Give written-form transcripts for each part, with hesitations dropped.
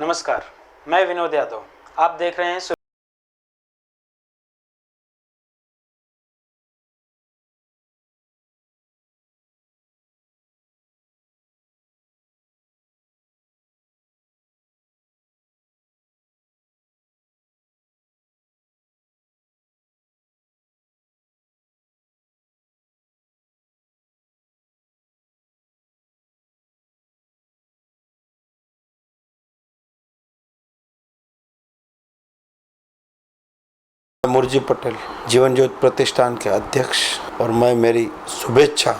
नमस्कार, मैं विनोद यादव। आप देख रहे हैं मुर्जी पटेल, जीवन ज्योति प्रतिष्ठान के अध्यक्ष, और मैं मेरी शुभेच्छा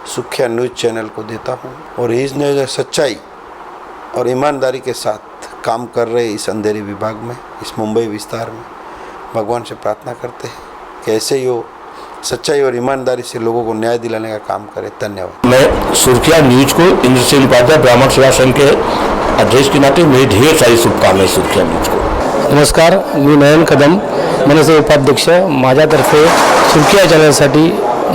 सुर्खियाँ न्यूज़ चैनल को देता हूँ और इसने सच्चाई और ईमानदारी के साथ काम कर रहे इस अंधेरे विभाग में, इस मुंबई विस्तार में भगवान से प्रार्थना करते हैं कि ऐसे ही वो सच्चाई और ईमानदारी से लोगों को न्याय दिलाने का काम करे। धन्यवाद। मैं सुर्खियाँ न्यूज़ को इंद्रसेन उपाध्याय ब्राह्मण सेवा संघ के अध्यक्ष के नाते मेरी ढेर सारी शुभकामनाएं सुर्खियाँ न्यूज़ को। नमस्कार, मी नयन कदम, मनसे उपाध्यक्ष। माझ्यातर्फे सुर्खिया चॅनलसाठी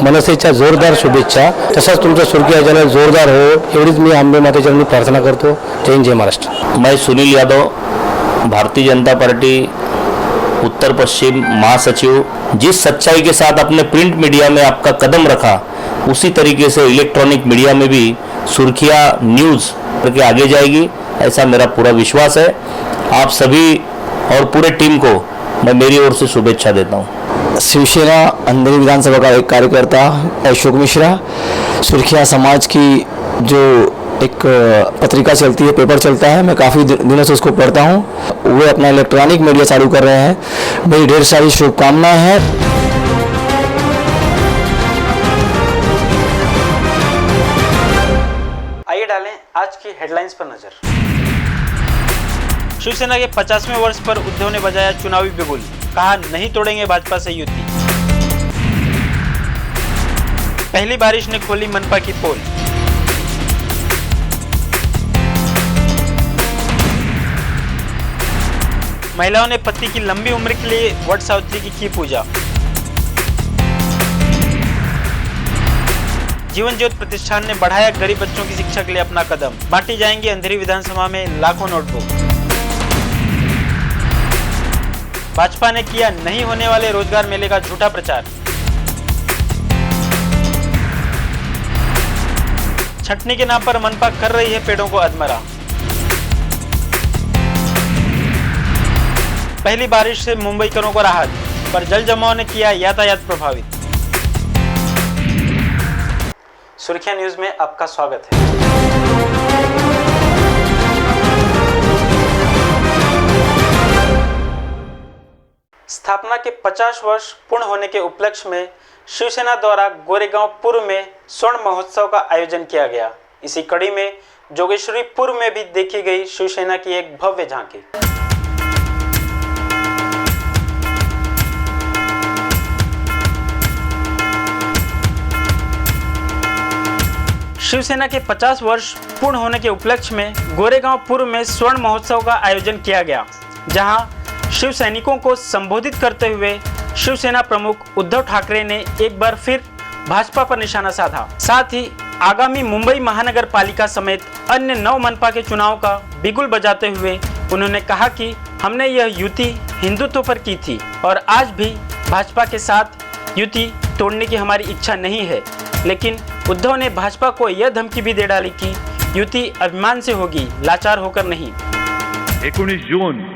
मनसेच्या जोरदार शुभेच्छा। तसंच तुमचं सुर्खिया चॅनल जोरदार हो एवढीच मी आंबे मातेचरणी प्रार्थना करतो। जय हिंद, जय महाराष्ट्र। मैं सुनील यादव, भारतीय जनता पार्टी उत्तर पश्चिम महासचिव, जिस सच्चाई के साथ अपने प्रिंट मीडिया में आपका कदम रखा, उसी तरीके से इलेक्ट्रॉनिक मीडिया में भी सुर्खिया न्यूज़ करके आगे जाएगी, ऐसा मेरा पूरा विश्वास है। आप सभी और पूरे टीम को मैं मेरी ओर से शुभेच्छा देता हूँ। शिवसेना अंधेरी विधानसभा का एक कार्यकर्ता अशोक मिश्रा, सुर्खिया समाज की जो एक पत्रिका चलती है, पेपर चलता है, मैं काफ़ी दिनों से उसको पढ़ता हूँ। वो अपना इलेक्ट्रॉनिक मीडिया चालू कर रहे हैं। मेरी ढेर सारी शुभकामनाएं हैं। आइए डालें आज की हेडलाइंस पर नजर। शिवसेना के 50वें वर्ष पर उद्धव ने बजाया चुनावी बिगुल, कहा नहीं तोड़ेंगे भाजपा से युति। पहली बारिश ने खोली मनपा की पोल। महिलाओं ने पति की लंबी उम्र के लिए वट सावित्री की पूजा। जीवन ज्योति प्रतिष्ठान ने बढ़ाया गरीब बच्चों की शिक्षा के लिए अपना कदम। बांटी जाएंगी अंधेरी विधानसभा में लाखों नोटबुक। भाजपा ने किया नहीं होने वाले रोजगार मेले का झूठा प्रचार। छटनी के नाम पर मनपा कर रही है पेड़ों को अधमरा। पहली बारिश से मुंबईकरों को राहत, पर जल जमाव ने किया यातायात प्रभावित। सुर्खियां न्यूज में आपका स्वागत है। स्थापना के 50 वर्ष पूर्ण होने के उपलक्ष्य में शिवसेना द्वारा गोरेगांव पूर्व में स्वर्ण महोत्सव का आयोजन किया गया। इसी कड़ी में जोगेश्वरी पूर्व में भी देखी गई शिवसेना की एक भव्य झांकी। शिवसेना के 50 वर्ष पूर्ण होने के उपलक्ष्य में गोरेगांव पूर्व में स्वर्ण महोत्सव का आयोजन किया गया, जहां शिव सैनिकों को संबोधित करते हुए शिवसेना प्रमुख उद्धव ठाकरे ने एक बार फिर भाजपा पर निशाना साधा। साथ ही आगामी मुंबई महानगर पालिका समेत अन्य 9 मनपा के चुनाव का बिगुल बजाते हुए उन्होंने कहा कि हमने यह युति हिंदुत्व पर की थी और आज भी भाजपा के साथ युति तोड़ने की हमारी इच्छा नहीं है। लेकिन उद्धव ने भाजपा को यह धमकी भी दे डाली कि युति अभिमान से होगी, लाचार होकर नहीं। 19 जून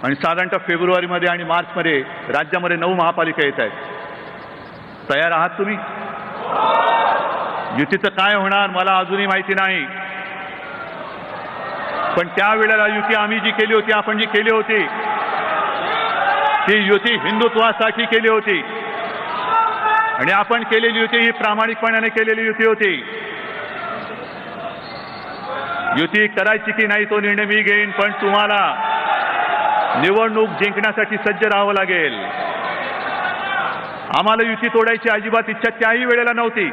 आणि साधारणतः फेब्रुवारीमध्ये आणि मार्चमध्ये राज्यामध्ये 9 महापालिका येत आहेत। तयार आहात तुम्ही? युतीचं काय होणार मला अजूनही माहिती नाही, पण त्यावेळेला युती आम्ही जी केली होती, आपण जी केली होती, ती युती हिंदुत्वासाठी केली होती आणि आपण केलेली युती ही प्रामाणिकपणाने केलेली युती होती। युती करायची की नाही तो निर्णय मी घेईन, पण तुम्हाला निवडणूक जिंकण्यासाठी सज्ज राहावं लागेल। आम्हाला युती तोडायची अजिबात इच्छा त्याही वेळेला नव्हती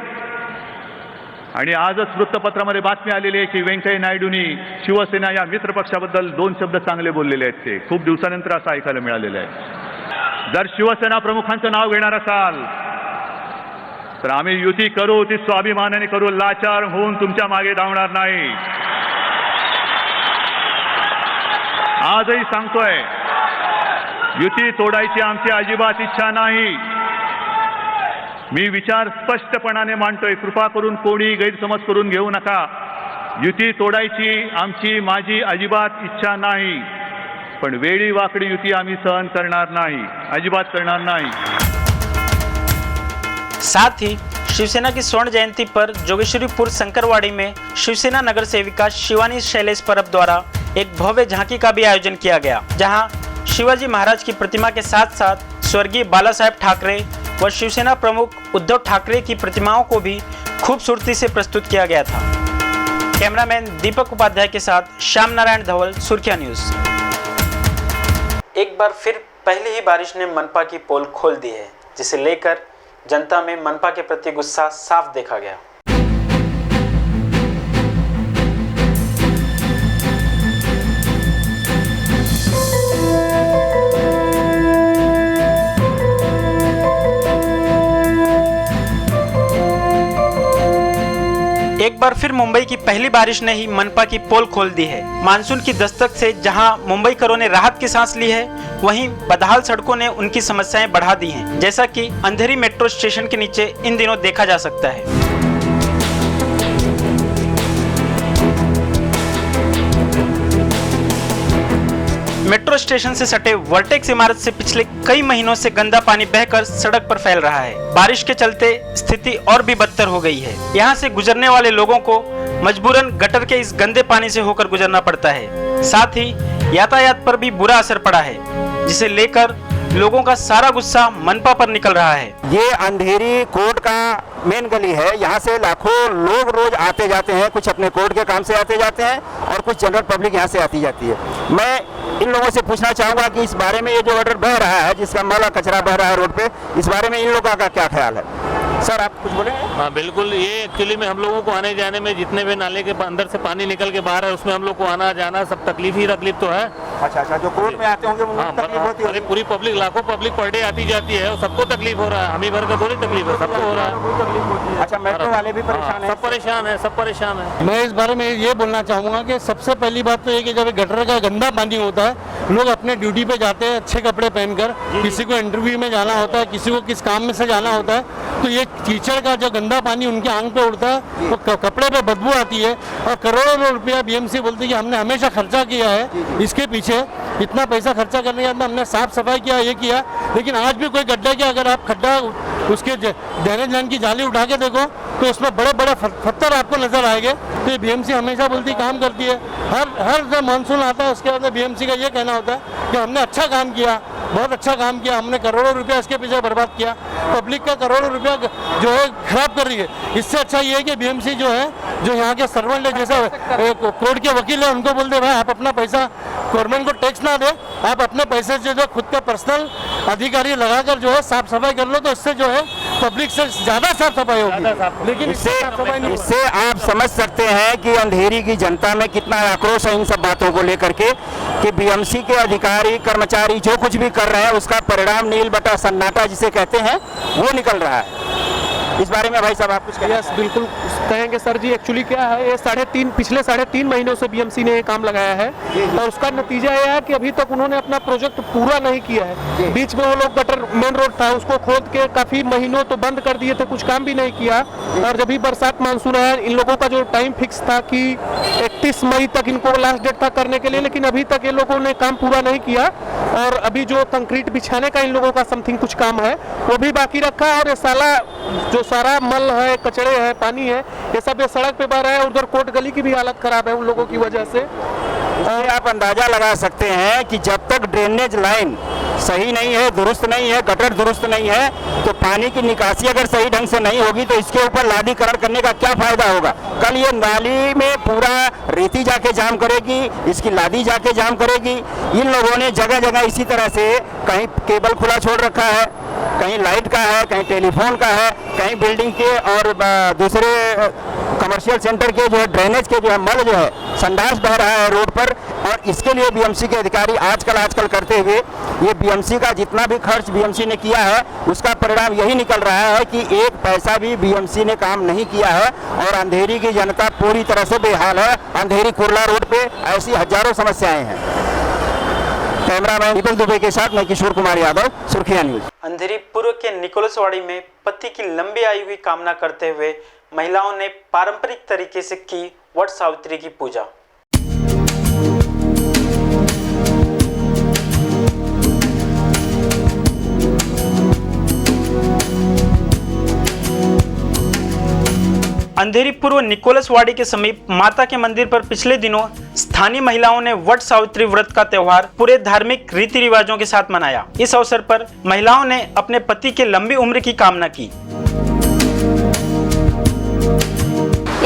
आणि आजच वृत्तपत्रामध्ये बातमी आलेली आहे की व्यंकय्या नायडूंनी शिवसेना या मित्रपक्षाबद्दल 2 शब्द चांगले बोललेले आहेत। ते खूप दिवसानंतर असं ऐकायला मिळालेलं आहे। जर शिवसेना प्रमुखांचं नाव घेणार असाल तर आम्ही युती करू, ती स्वाभिमानाने करू, लाचार होऊन तुमच्या मागे धावणार नाही। आजही सांगतोय, युती तोडायची आमची अजिबात इच्छा नाही. मी विचार स्पष्टपणाने मांडतोय. कृपा करून कोणी गैरसमज करून घेऊ नका. युती तोडायची माझी अजिबात इच्छा नाही. पण वेळी वाकडी युती आम्ही सहन करणार नाही, अजिबात करणार नाही. साथ ही शिवसेना की स्वर्ण जयंती पर जोगेश्वरीपुर शंकरवाड़ी में शिवसेना नगर सेविका शिवानी शैलेश परब द्वारा एक भव्य झांकी का भी आयोजन किया गया, जहां शिवाजी महाराज की प्रतिमा के साथ साथ स्वर्गीय बाला साहेब ठाकरे व शिवसेना प्रमुख उद्धव ठाकरे की प्रतिमाओं को भी खूबसूरती से प्रस्तुत किया गया था. कैमरामैन दीपक उपाध्याय के साथ श्याम नारायण धवल, सुर्खिया न्यूज. एक बार फिर पहली ही बारिश ने मनपा की पोल खोल दी है, जिसे लेकर जनता में मनपा के प्रति गुस्सा साफ देखा गया. एक बार फिर मुंबई की पहली बारिश ने ही मनपा की पोल खोल दी है. मानसून की दस्तक से जहां मुंबईकरों ने राहत की सांस ली है, वहीं बदहाल सड़कों ने उनकी समस्याएं बढ़ा दी हैं, जैसा कि अंधेरी मेट्रो स्टेशन के नीचे इन दिनों देखा जा सकता है. मेट्रो स्टेशन से सटे वर्टेक्स इमारत से पिछले कई महीनों से गंदा पानी बहकर सड़क पर फैल रहा है. बारिश के चलते स्थिति और भी बदतर हो गई है. यहां से गुजरने वाले लोगों को मजबूरन गटर के इस गंदे पानी से होकर गुजरना पड़ता है. साथ ही यातायात पर भी बुरा असर पड़ा है, जिसे लेकर लोगों का सारा गुस्सा मनपा पर निकल रहा है. ये अंधेरी कोर्ट का मेन गली है. यहाँ से लाखों लोग रोज आते जाते हैं. कुछ अपने कोर्ट के काम से आते जाते हैं और कुछ जनरल पब्लिक यहाँ से आती जाती है. मैं इन लोगों से पूछना चाहूँगा कि इस बारे में ये जो वाटर बह रहा है, जिसका मैला कचरा बह रहा है रोड पे, इस बारे में इन लोगों का क्या ख्याल है? सर आप कुछ बोले? हाँ बिल्कुल, ये एक्चुअली में हम लोगों को आने जाने में जितने भी नाले के अंदर से पानी निकल के बाहर है, उसमें हम लोग को आना जाना सब तकलीफ तो है. अच्छा, जो कोर्ट में आते होंगे उनको तकलीफ होती है? पूरी पब्लिक, लाखों पब्लिक पर डे आती जाती है, सबको तकलीफ हो रहा है. हम ही भर का थोड़ी तकलीफ है, सबको हो रहा है. अच्छा, मेट्रो वाले भी परेशान है? सब परेशान है. मैं इस बारे में ये बोलना चाहूँगा कि सबसे पहली बात तो ये कि जब गटर का गंदा पानी होता है, लोग अपने ड्यूटी पे जाते हैं अच्छे कपड़े पहनकर, किसी को इंटरव्यू में जाना होता है, किसी को किस काम में से जाना होता है, तो ये कीचड़ का जो गंदा पानी उनके आंख पे उड़ता है, तो कपड़े पे बदबू आती है. और करोड़ों रुपया बीएमसी बोलती है कि हमने हमेशा खर्चा किया है इसके पीछे, इतना पैसा खर्चा करने के बाद हमने साफ सफाई किया, ये किया, लेकिन आज भी कोई गड्ढा किया, अगर आप खड्डा उसके ड्रेनेज लाइन की जाली उठा के देखो तो उसमें बड़े बड़े पत्थर आपको नजर आएंगे. तो ये बीएमसी हमेशा बोलती काम करती है. हर जब मानसून आता है उसके बाद बीएमसी का ये कहना होता है कि हमने अच्छा काम किया, बहुत अच्छा काम किया, हमने करोड़ों रुपया इसके पीछे बर्बाद किया, पब्लिक का करोड़ों रुपया जो है खराब कर रही है. इससे अच्छा ये है कि बीएमसी जो है, जो यहाँ के सर्वेंट है, जैसा कोर्ट के वकील है, उनको बोलते भाई आप अपना पैसा गवर्नमेंट को टैक्स ना दे, आप अपने पैसे से जो खुद का पर्सनल अधिकारी लगाकर जो है साफ सफाई कर लो, तो इससे जो है पब्लिक से ज्यादा साफ सफाई होगी. लेकिन इससे आप समझ सकते हैं कि अंधेरी की जनता में कितना आक्रोश है इन सब बातों को लेकर के, कि बीएमसी के अधिकारी कर्मचारी जो कुछ भी कर रहे हैं उसका परिणाम नील बटा सन्नाटा जिसे कहते हैं वो निकल रहा है. इस बारे में भाई साहब आप कुछ कहें? यस, बिल्कुल कहेंगे सर जी. एक्चुअली क्या है, ये पिछले 3.5 महीनों से बीएमसी ने ये काम लगाया है और उसका नतीजा ये है कि अभी तक उन्होंने अपना प्रोजेक्ट पूरा नहीं किया है. बीच में वो लोग गटर मेन रोड था, उसको खोद के काफी महीनों तो बंद कर दिए थे, कुछ काम भी नहीं किया. और जब भी बरसात मानसून आया, इन लोगों का जो टाइम फिक्स था कि 31 मई तक इनको लास्ट डेट था करने के लिए, लेकिन अभी तक ये लोगों ने काम पूरा नहीं किया. और अभी जो कंक्रीट बिछाने का इन लोगों का समथिंग कुछ काम है वो भी बाकी रखा है. और ये जो सारा मल है, कचड़े है, पानी है, ये सब ये सड़क पे बह रहा है. उधर कोर्ट गली की भी हालत खराब है उन लोगों की वजह से. आप अंदाजा लगा सकते हैं कि जब तक ड्रेनेज लाइन सही नहीं है, दुरुस्त नहीं है, गटर दुरुस्त नहीं है, तो पानी की निकासी अगर सही ढंग से नहीं होगी तो इसके ऊपर लादीकरण करने का क्या फायदा होगा. कल ये नाली में पूरा रेती जाके जाम करेगी, इसकी लादी जाके जाम करेगी. इन लोगों ने जगह जगह इसी तरह से कहीं केबल खुला छोड़ रखा है, कहीं लाइट का है, कहीं टेलीफोन का है, कहीं बिल्डिंग के और दूसरे कमर्शियल सेंटर के जो है ड्रेनेज के जो है मल जो है संडास बह रहा है रोड पर. और इसके लिए बीएमसी के अधिकारी आजकल करते हुए ये बीएमसी का जितना भी खर्च बीएमसी ने किया है उसका परिणाम यही निकल रहा है कि एक पैसा भी बीएमसी ने काम नहीं किया है. और अंधेरी की जनता पूरी तरह से बेहाल है. अंधेरी कुर्ला रोड पे ऐसी हजारों समस्याएं हैं. कैमरामैन दीपक दुबे के साथ मैं किशोर कुमार यादव, सुर्खिया न्यूज। अंधेरी पूर्व के निकोलसवाड़ी में पति की लंबी आयु की कामना करते हुए महिलाओं ने पारंपरिक तरीके से की वट सावित्री की पूजा। अंधेरी पूर्व निकोलसवाड़ी के समीप माता के मंदिर पर पिछले दिनों स्थानीय महिलाओं ने वट सावित्री व्रत का त्योहार पूरे धार्मिक रीति रिवाजों के साथ मनाया। इस अवसर पर महिलाओं ने अपने पति के लंबी उम्र की कामना की।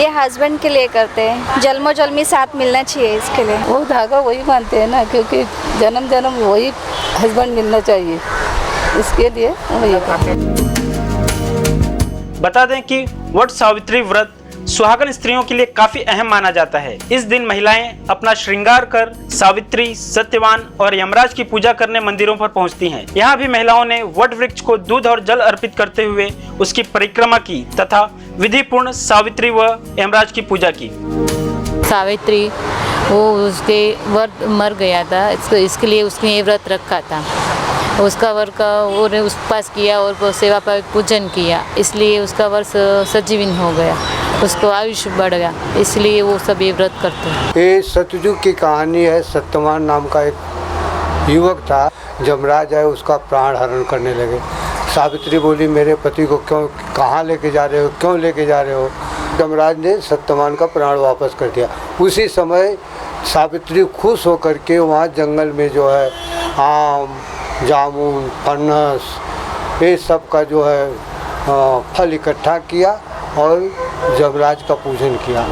ये हस्बैंड के लिए करते हैं, जन्मों जन्मी साथ मिलना चाहिए इसके लिए। वो धागा वही बांधते हैं ना, क्योंकि जन्म जन्म वही हस्बैंड मिलना चाहिए, इसके लिए वही करते हैं। बता दें कि वट सावित्री व्रत सुहागन स्त्रियों के लिए काफी अहम माना जाता है। इस दिन महिलाएं अपना श्रृंगार कर सावित्री, सत्यवान और यमराज की पूजा करने मंदिरों पर पहुंचती हैं। यहाँ भी महिलाओं ने वट वृक्ष को दूध और जल अर्पित करते हुए उसकी परिक्रमा की तथा विधिपूर्ण सावित्री व यमराज की पूजा की। सावित्री वो उसके व्रत मर गया था, इसके लिए उसने ये व्रत रखा था। उसका व्रत का वो उपवास किया और वो सेवा पर पूजन किया, इसलिए उसका वर्ष सजीवन हो गया, उसको आयुष बढ़ गया, इसलिए वो सब ये व्रत करते हैं। ये सतयुग की कहानी है। सत्यवान नाम का एक युवक था, यमराज आए उसका प्राण हरण करने लगे। सावित्री बोली मेरे पति को क्यों, कहाँ लेके जा रहे हो, क्यों लेके जा रहे हो। यमराज ने सत्यवान का प्राण वापस कर दिया। उसी समय सावित्री खुश होकर के वहाँ जंगल में जो है आम, जामुन, फनस, ये सब का जो है फल इकट्ठा किया और यमराज का पूजन किया।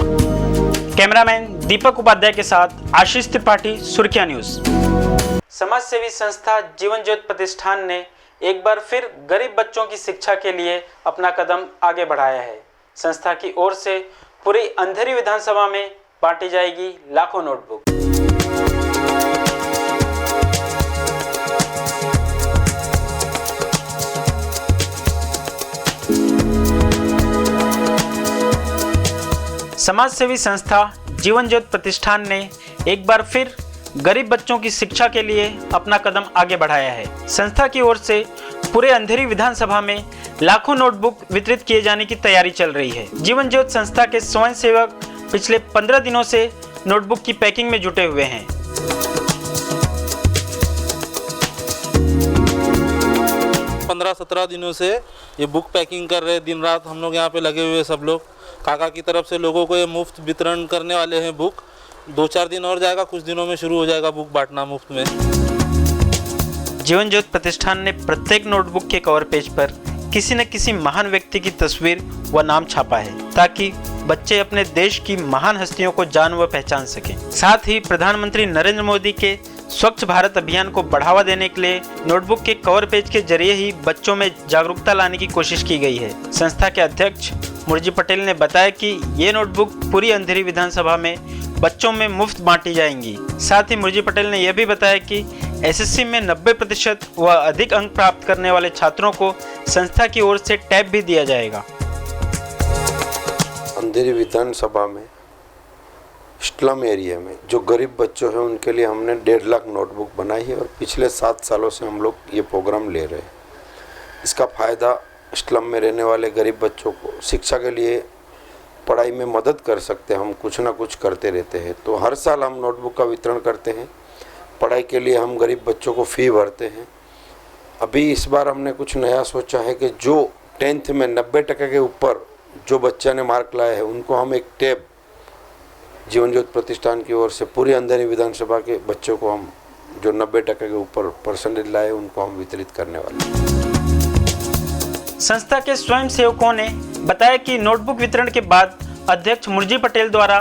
कैमरामैन दीपक उपाध्याय के साथ आशीष त्रिपाठी, सुर्खिया न्यूज। समाज सेवी संस्था जीवन ज्योति प्रतिष्ठान ने एक बार फिर गरीब बच्चों की शिक्षा के लिए अपना कदम आगे बढ़ाया है। संस्था की ओर से पूरी अंधेरी विधानसभा में बांटी जाएगी लाखों नोटबुक। समाज सेवी संस्था जीवन ज्योति प्रतिष्ठान ने एक बार फिर गरीब बच्चों की शिक्षा के लिए अपना कदम आगे बढ़ाया है। संस्था की ओर से पूरे अंधेरी विधानसभा में लाखों नोटबुक वितरित किए जाने की तैयारी चल रही है। जीवन ज्योति संस्था के स्वयंसेवक पिछले 15 दिनों से नोटबुक की पैकिंग में जुटे हुए हैं। पंद्रह 17 दिनों से ये बुक पैकिंग कर रहे हैं, दिन रात हम लोग यहाँ पे लगे हुए सब लोग। काका की तरफ से लोगों को ये मुफ्त वितरण करने वाले हैं बुक। 2-4 दिन और जाएगा, कुछ दिनों में शुरू हो जाएगा बुक बांटना मुफ्त में। जीवन ज्योति प्रतिष्ठान ने प्रत्येक नोटबुक के कवर पेज पर किसी न किसी महान व्यक्ति की तस्वीर व नाम छापा है, ताकि बच्चे अपने देश की महान हस्तियों को जान व पहचान सकें। साथ ही प्रधानमंत्री नरेंद्र मोदी के स्वच्छ भारत अभियान को बढ़ावा देने के लिए नोटबुक के कवर पेज के जरिए ही बच्चों में जागरूकता लाने की कोशिश की गई है। संस्था के अध्यक्ष मुरजी पटेल ने बताया कि ये नोटबुक पूरी अंधेरी विधानसभा में बच्चों में मुफ्त बांटी जाएंगी। साथ ही मुरजी पटेल ने यह भी बताया कि एसएससी में 90% व अधिक अंक प्राप्त करने वाले छात्रों को संस्था की ओर से टैब भी दिया जाएगा। अंधेरी विधानसभा में स्लम एरिया में जो गरीब बच्चों हैं उनके लिए हमने 1.5 लाख नोटबुक बनाई है और पिछले 7 सालों से हम लोग ये प्रोग्राम ले रहे हैं। इसका फ़ायदा स्लम में रहने वाले गरीब बच्चों को शिक्षा के लिए पढ़ाई में मदद कर सकते हैं। हम कुछ ना कुछ करते रहते हैं, तो हर साल हम नोटबुक का वितरण करते हैं। पढ़ाई के लिए हम गरीब बच्चों को फ़ी भरते हैं। अभी इस बार हमने कुछ नया सोचा है कि जो 10th में 90% के ऊपर जो बच्चा ने मार्क लाया है उनको हम एक टैब जीवन ज्योति प्रतिष्ठान की ओर से पूरी अंधेरी विधानसभा के बच्चों को हम जो 90% के ऊपर परसेंटेज लाए उनको हम वितरित करने वाले हैं। संस्था के स्वयं सेवकों ने बताया कि नोटबुक वितरण के बाद अध्यक्ष मुरजी पटेल द्वारा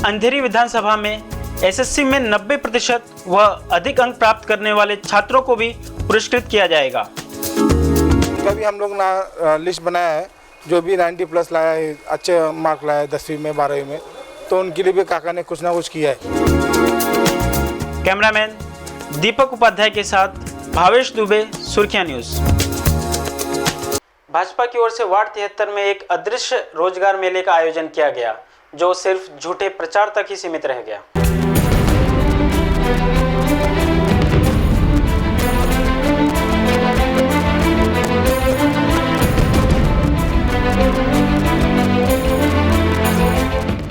अंधेरी विधानसभा में एसएससी में 90% व अधिक अंक प्राप्त करने वाले छात्रों को भी पुरस्कृत किया जाएगा। कभी हम लोग ना लिस्ट बनाया है, जो भी 90+ लाया है, अच्छे मार्क लाया है 10वीं में 12वीं में, तो उनके लिए भी काका ने कुछ ना कुछ किया है। कैमरामैन दीपक उपाध्याय के साथ भावेश दुबे, सुर्खिया न्यूज। भाजपा की ओर से वार्ड 73 में एक अदृश्य रोजगार मेले का आयोजन किया गया, जो सिर्फ झूठे प्रचार तक ही सीमित रह गया।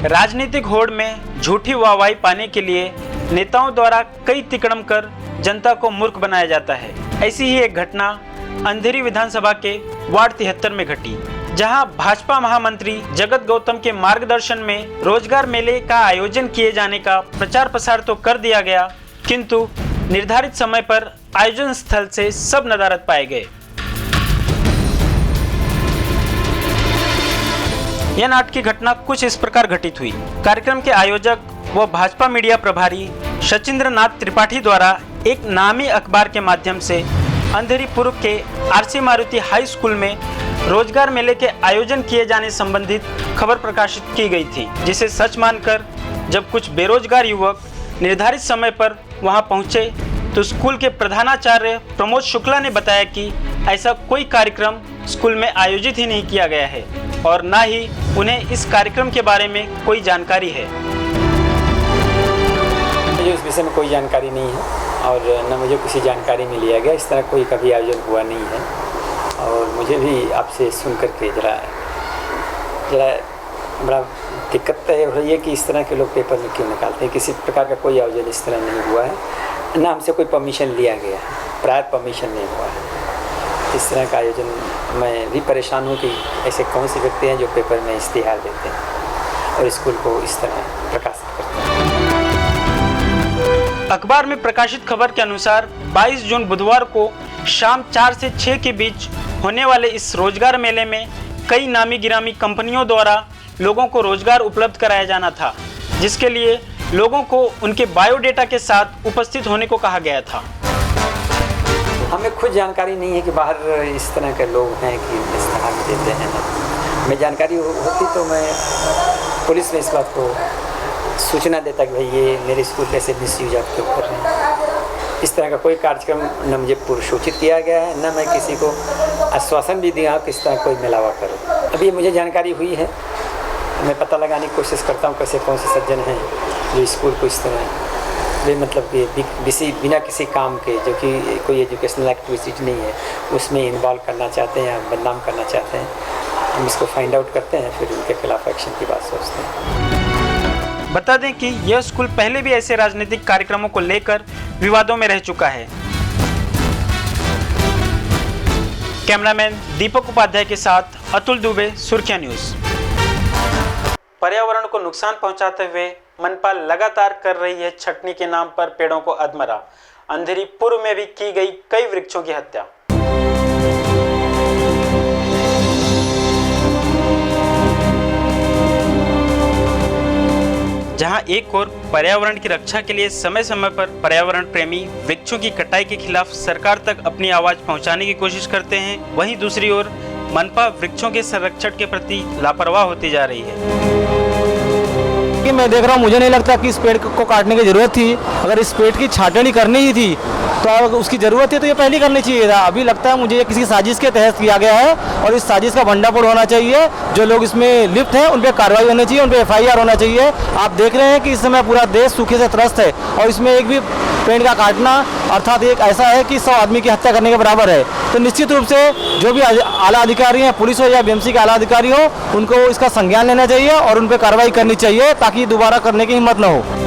राजनीतिक होड़ में झूठी वाहवाही पाने के लिए नेताओं द्वारा कई तिकड़म कर जनता को मूर्ख बनाया जाता है। ऐसी ही एक घटना अंधेरी विधानसभा के वार्ड 73 में घटी, जहां भाजपा महामंत्री जगत गौतम के मार्गदर्शन में रोजगार मेले का आयोजन किए जाने का प्रचार प्रसार तो कर दिया गया, किंतु निर्धारित समय पर आयोजन स्थल से सब नदारद पाए गए। यह नाटक की घटना कुछ इस प्रकार घटित हुई। कार्यक्रम के आयोजक व भाजपा मीडिया प्रभारी शचीन्द्र नाथ त्रिपाठी द्वारा एक नामी अखबार के माध्यम से अंधेरी पूर्व के आरसी मारुति हाई स्कूल में रोजगार मेले के आयोजन किए जाने संबंधित खबर प्रकाशित की गई थी, जिसे सच मानकर जब कुछ बेरोजगार युवक निर्धारित समय पर वहां पहुंचे तो स्कूल के प्रधानाचार्य प्रमोद शुक्ला ने बताया कि ऐसा कोई कार्यक्रम स्कूल में आयोजित ही नहीं किया गया है और न ही उन्हें इस कार्यक्रम के बारे में कोई जानकारी है। मुझे इस विषय में कोई जानकारी नहीं है और न मुझे किसी जानकारी में लिया गया। इस तरह कोई कभी आयोजन हुआ नहीं है और मुझे भी आपसे सुन करके जरा बड़ा दिक्कत तो हो रही है कि इस तरह के लोग पेपर में क्यों निकालते हैं। किसी प्रकार का कोई आयोजन इस तरह नहीं हुआ है, ना हमसे कोई परमिशन लिया गया है, प्रायर परमिशन नहीं हुआ है। इस तरह का आयोजन मैं भी परेशान हूँ कि ऐसे कौन से व्यक्ति हैं जो पेपर में इश्तिहार देते हैं और स्कूल को इस तरह प्रकाशित करते हैं। अखबार में प्रकाशित खबर के अनुसार 22 जून बुधवार को शाम 4 से 6 के बीच होने वाले इस रोजगार मेले में कई नामी गिरामी कंपनियों द्वारा लोगों को रोजगार उपलब्ध कराया जाना था, जिसके लिए लोगों को उनके बायोडेटा के साथ उपस्थित होने को कहा गया था। हमें खुद जानकारी नहीं है कि बाहर इस तरह के लोग हैं कि इस तरह देते हैं। मैं जानकारी होती तो मैं पुलिस में इस बात को सूचना देता कि भाई ये मेरे स्कूल कैसे मिसयूज आप क्यों कर रहे हैं। इस तरह का कोई कार्यक्रम न मुझे पूर्व सूचित किया गया है, न मैं किसी को आश्वासन भी दिया किस तरह कोई मिलावा करूँ। अभी मुझे जानकारी हुई है, मैं पता लगाने की कोशिश करता हूँ कैसे कौन से सज्जन हैं जो स्कूल को इस तरह वे मतलब कि बिना किसी काम के, जो कि कोई एजुकेशनल एक्टिविटीज नहीं है, उसमें इन्वॉल्व करना चाहते हैं या बदनाम करना चाहते हैं। हम इसको फाइंड आउट करते हैं, फिर उनके खिलाफ एक्शन की बात सोचते हैं। बता दें कि यह स्कूल पहले भी ऐसे राजनीतिक कार्यक्रमों को लेकर विवादों में रह चुका है। कैमरामैन दीपक उपाध्याय के साथ अतुल दुबे, सुर्खिया न्यूज। पर्यावरण को नुकसान पहुंचाते हुए मनपा लगातार कर रही है छटनी के नाम पर पेड़ों को अधमरा। अंधेरी पूर्व में भी की गई कई वृक्षों की हत्या। जहां एक ओर पर्यावरण की रक्षा के लिए समय समय पर पर्यावरण प्रेमी वृक्षों की कटाई के खिलाफ सरकार तक अपनी आवाज पहुंचाने की कोशिश करते हैं, वहीं दूसरी ओर मनपा वृक्षों के संरक्षण के प्रति लापरवाह होती जा रही है। कि मैं देख रहा हूँ, मुझे नहीं लगता कि इस पेड़ को काटने की जरूरत थी। अगर इस पेड़ की छाटनी करनी ही थी तो अगर उसकी ज़रूरत है तो ये पहले करनी चाहिए था। अभी लगता है मुझे ये किसी साजिश के तहत किया गया है और इस साजिश का भंडाफोड़ होना चाहिए। जो लोग इसमें लिप्त हैं उन पर कार्रवाई होनी चाहिए, उन पर FIR होना चाहिए। आप देख रहे हैं कि इस समय पूरा देश सूखे से त्रस्त है और इसमें एक भी पेड़ का काटना अर्थात एक ऐसा है कि 100 आदमी की हत्या करने के बराबर है। तो निश्चित रूप से जो भी आला अधिकारी हैं, पुलिस हो या BMC के आला अधिकारी हो, उनको इसका संज्ञान लेना चाहिए और उन पर कार्रवाई करनी चाहिए ताकि दोबारा करने की हिम्मत न हो।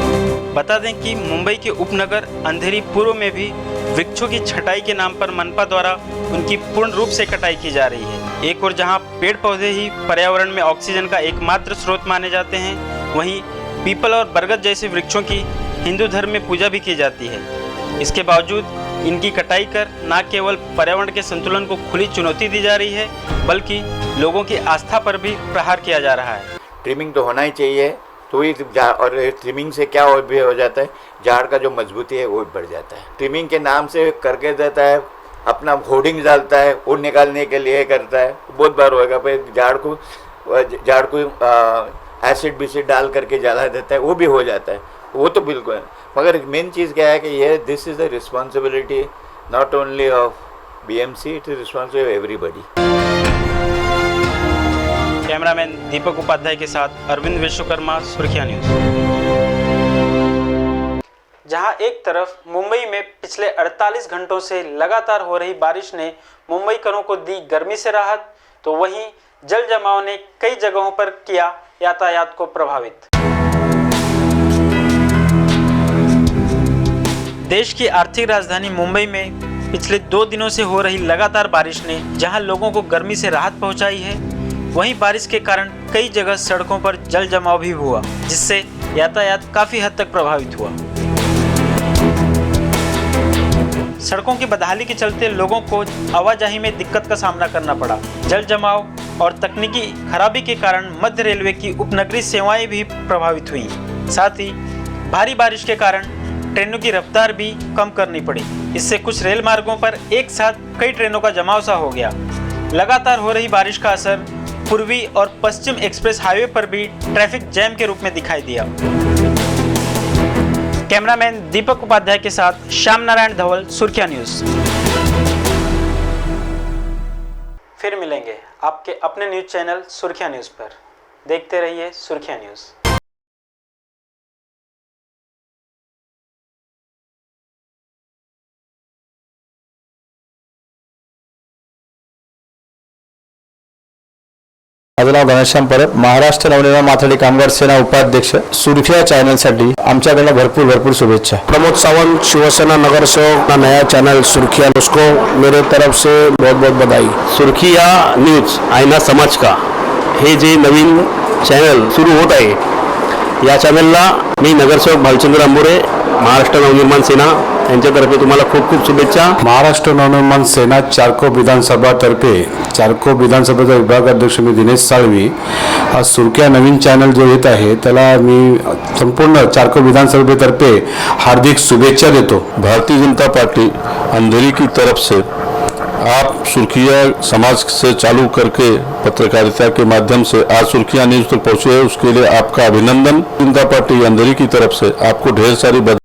बता दें कि मुंबई के उपनगर अंधेरी पूर्व में भी वृक्षों की छटाई के नाम पर मनपा द्वारा उनकी पूर्ण रूप से कटाई की जा रही है। एक और जहां पेड़ पौधे ही पर्यावरण में ऑक्सीजन का एकमात्र स्रोत माने जाते हैं, वहीं पीपल और बरगद जैसे वृक्षों की हिंदू धर्म में पूजा भी की जाती है। इसके बावजूद इनकी कटाई कर न केवल पर्यावरण के संतुलन को खुली चुनौती दी जा रही है, बल्कि लोगों की आस्था पर भी प्रहार किया जा रहा है। ट्रिमिंग तो होना ही चाहिए, तो ये और ट्रिमिंग से क्या हो जाता है, झाड़ का जो मजबूती है वो बढ़ जाता है। ट्रिमिंग के नाम से करके देता है, अपना होर्डिंग डालता है, वो निकालने के लिए करता है। बहुत बार होएगा भाई, झाड़ को एसिड बिसिड डाल करके जला देता है, वो भी हो जाता है। वो तो बिल्कुल है, मगर मेन चीज़ क्या है कि ये this is the responsibility not only of BMC, it is responsibility of everybody. Cameraman Deepak Upadhyay के साथ अरविंद विश्वकर्मा, सुर्खिया न्यूज। जहां एक तरफ मुंबई में पिछले 48 घंटों से लगातार हो रही बारिश ने मुंबईकरों को दी गर्मी से राहत, तो वहीं जल जमाव ने कई जगहों पर किया यातायात को प्रभावित। देश की आर्थिक राजधानी मुंबई में पिछले 2 दिनों से हो रही लगातार बारिश ने जहां लोगों को गर्मी से राहत पहुंचाई है, वहीं बारिश के कारण कई जगह सड़कों पर जल जमाव भी हुआ, जिससे यातायात काफी हद तक प्रभावित हुआ। सड़कों की बदहाली के चलते लोगों को आवाजाही में दिक्कत का सामना करना पड़ा। जल जमाव और तकनीकी खराबी के कारण मध्य रेलवे की उपनगरीय सेवाएं भी प्रभावित हुई। साथ ही भारी बारिश के कारण ट्रेनों की रफ्तार भी कम करनी पड़ी। इससे कुछ रेल मार्गों पर एक साथ कई ट्रेनों का जमाव सा हो गया। लगातार हो रही बारिश का असर पूर्वी और पश्चिम एक्सप्रेस हाईवे पर भी ट्रैफिक जैम के रूप में दिखाई दिया। कैमरामैन दीपक उपाध्याय के साथ श्याम नारायण धवल, सुर्खिया न्यूज। फिर मिलेंगे आपके अपने न्यूज चैनल सुर्खिया न्यूज पर। देखते रहिए सुर्खिया न्यूज। माझं नाव घनश्याम परब, महाराष्ट्र नवनिर्माण माथाडी कामगार सेना उपाध्यक्ष, सुरखिया चॅनलसाठी आमच्याकडनं भरपूर शुभेच्छा। प्रमोद सावंत, शिवसेना नगर सेवक, नया चैनल सुरखिया न्यूज को मेरे तरफ से बहुत बधाई। सुरखिया न्यूज आईना समाज का हे जे नवीन चॅनल सुरू होत आहे, या चॅनलला मी नगरसेवक भालचंद्र अंबुरे, महाराष्ट्र नवनिर्माण सेना यांच्यातर्फे तुम्हाला खूप शुभेच्छा। महाराष्ट्र नवनिर्माण सेना चारको विधानसभा तर्फे चारको विधानसभेचा विभागाध्यक्ष मी दिनेश साळवी, हा सुरखिया नवीन चॅनल जो येत आहे त्याला मी संपूर्ण चारको विधानसभेतर्फे हार्दिक शुभेच्छा देतो। भारतीय जनता पार्टी अंधेरी की तरफ से आप सुर्खिया समाज से चालू करके पत्रकारिता के माध्यम से आज सुर्खिया न्यूज तक पहुंचे है, उसके लिए आपका अभिनंदन। जनता पार्टी अंधेरी की तरफ से आपको ढेर सारी बधाई।